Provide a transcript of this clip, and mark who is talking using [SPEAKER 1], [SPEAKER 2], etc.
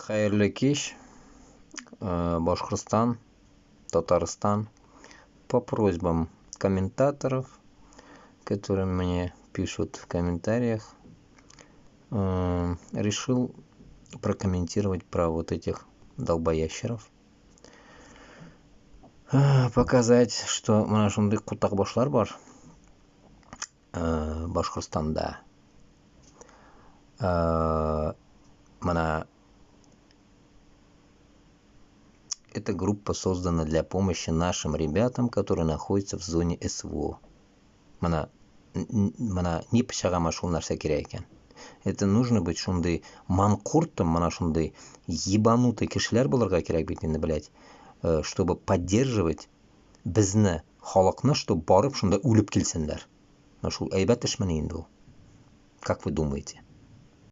[SPEAKER 1] Хәерле кич, Башкортостан, Татарстан. По просьбам комментаторов, которые мне пишут в комментариях, решил прокомментировать про вот этих долбоящеров. Показать, что mana shunday кутакбашлар бар Башкортстанда. Mana эта группа создана для помощи нашим ребятам, которые находятся в зоне СВО. Mana не пешагама шул нәрсә кирәк икән. Это нужно быть шундай манкуртом, mana шундай ебанутый кешеләр булырга кирәк бит инде, блядь, чтобы поддерживать безне, халыкны, чтобы барып шунда үлеп килсеннәр. Шул әйбәт эшмени инде ул. Как вы думаете?